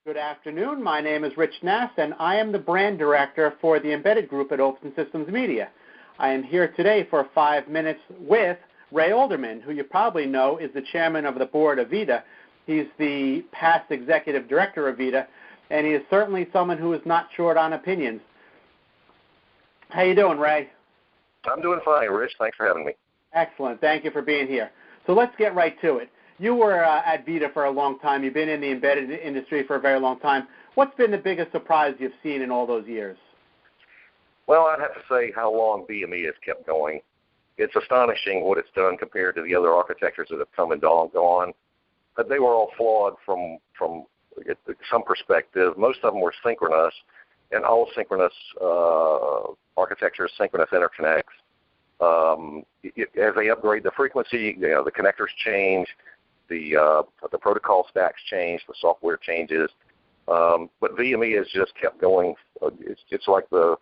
Good afternoon. My name is Rich Nass, and I am the brand director for the embedded group at Open Systems Media. I am here today for 5 minutes with Ray Alderman, who you probably know is the chairman of the board of VITA. He's the past executive director of VITA, and he is certainly someone who is not short on opinions. How you doing, Ray? I'm doing fine, Rich. Thanks for having me. Excellent. Thank you for being here. So let's get right to it. You were at VITA for a long time. You've been in the embedded industry for a very long time. What's been the biggest surprise you've seen in all those years? Well, I'd have to say how long VME has kept going. It's astonishing what it's done compared to the other architectures that have come and gone. But they were all flawed from some perspective. Most of them were synchronous, and all synchronous architectures, synchronous interconnects. As they upgrade the frequency, the connectors change, the protocol stacks change, the software changes. But VME has just kept going. It's like the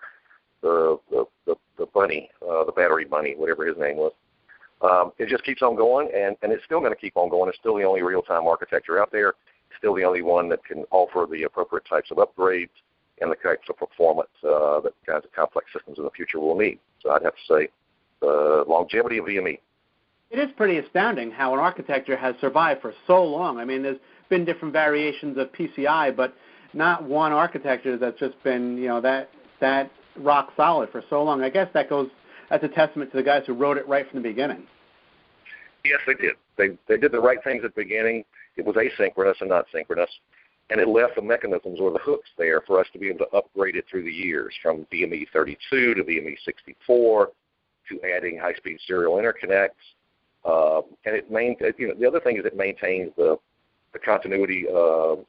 bunny, the battery bunny, whatever his name was. It just keeps on going, and it's still going to keep on going. It's still the only real-time architecture out there. It's still the only one that can offer the appropriate types of upgrades and the types of performance that kinds of complex systems in the future will need. So I'd have to say the longevity of VME. It is pretty astounding how an architecture has survived for so long. I mean, there's been different variations of PCI, but not one architecture that's just been, that rock solid for so long. I guess that's a testament to the guys who wrote it right from the beginning. Yes, they did. They did the right things at the beginning. It was asynchronous and not synchronous, and it left the mechanisms or the hooks there for us to be able to upgrade it through the years, from VME 32 to VME 64 to adding high-speed serial interconnects. And the other thing is it maintains the continuity of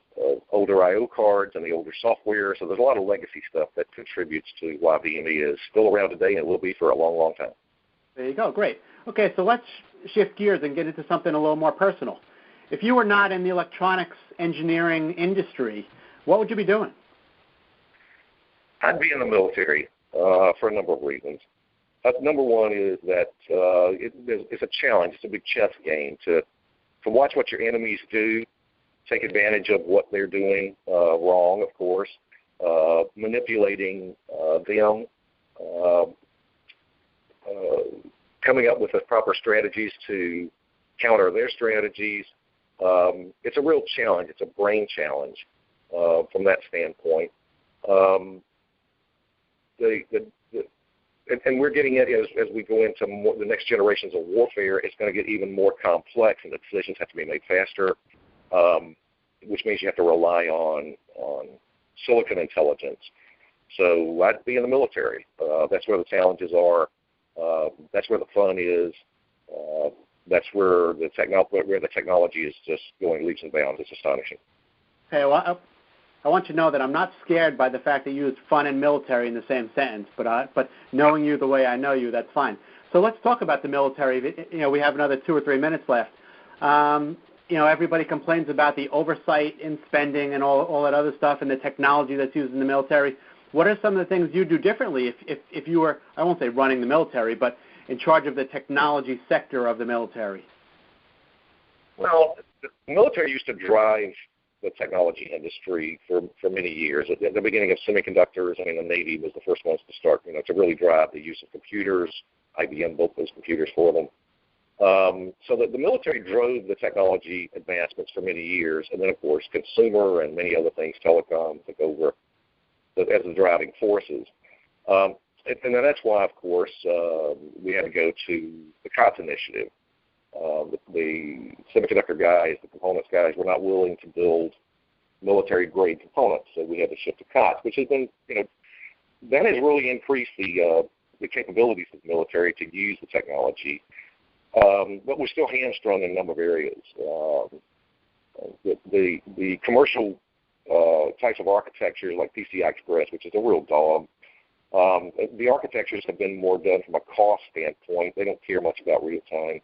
older I/O cards and the older software. So there's a lot of legacy stuff that contributes to why VME is still around today and will be for a long, long time. There you go. Great. Okay, so let's shift gears and get into something a little more personal. If you were not in the electronics engineering industry, what would you be doing? I'd be in the military for a number of reasons. Number one is that it's a challenge. It's a big chess game to watch what your enemies do, take advantage of what they're doing wrong, of course, manipulating them, coming up with the proper strategies to counter their strategies. It's a real challenge. It's a brain challenge from that standpoint. And we're getting it as we go into the next generations of warfare. It's going to get even more complex, and the decisions have to be made faster, which means you have to rely on silicon intelligence. So I'd be in the military. That's where the challenges are. That's where the fun is. That's where the technology is just going leaps and bounds. It's astonishing. Hey, well, I want you to know that I'm not scared by the fact that you used fun and military in the same sentence, but knowing you the way I know you, that's fine. So let's talk about the military. We have another 2 or 3 minutes left. Everybody complains about the oversight in spending and all that other stuff and the technology that's used in the military. What are some of the things you do differently if you were, I won't say running the military, but in charge of the technology sector of the military? Well, the military used to drive the technology industry for many years. At the beginning of semiconductors, the Navy was the first ones to start, to really drive the use of computers. IBM built those computers for them. So the military drove the technology advancements for many years, and then, of course, consumer and many other things, telecom, took over as the driving forces. And then that's why, of course, we had to go to the COTS initiative. The semiconductor guys, the components guys, were not willing to build military-grade components, so we had to shift to COTS, which has been, that has really increased the capabilities of the military to use the technology. But we're still hamstrung in a number of areas. The commercial types of architecture like PCI Express, which is a real dog, the architectures have been more done from a cost standpoint. They don't care much about real time.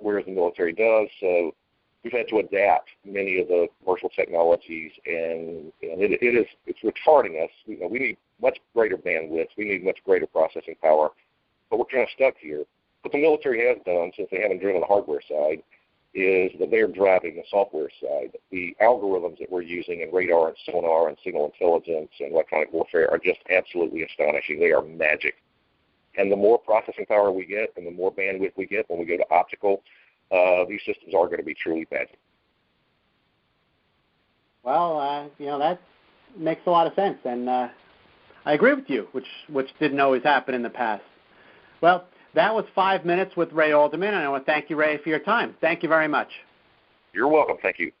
Whereas the military does. So we've had to adapt many of the commercial technologies, and it's retarding us. We need much greater bandwidth. We need much greater processing power, but we're kind of stuck here. What the military has done, since they haven't driven the hardware side, is that they're driving the software side. The algorithms that we're using in radar and sonar and signal intelligence and electronic warfare are just absolutely astonishing. They are magic. And the more processing power we get and the more bandwidth we get when we go to optical, these systems are going to be truly magic. Well, that makes a lot of sense, and I agree with you, which didn't always happen in the past. Well, that was 5 minutes with Ray Alderman, and I want to thank you, Ray, for your time. Thank you very much. You're welcome. Thank you.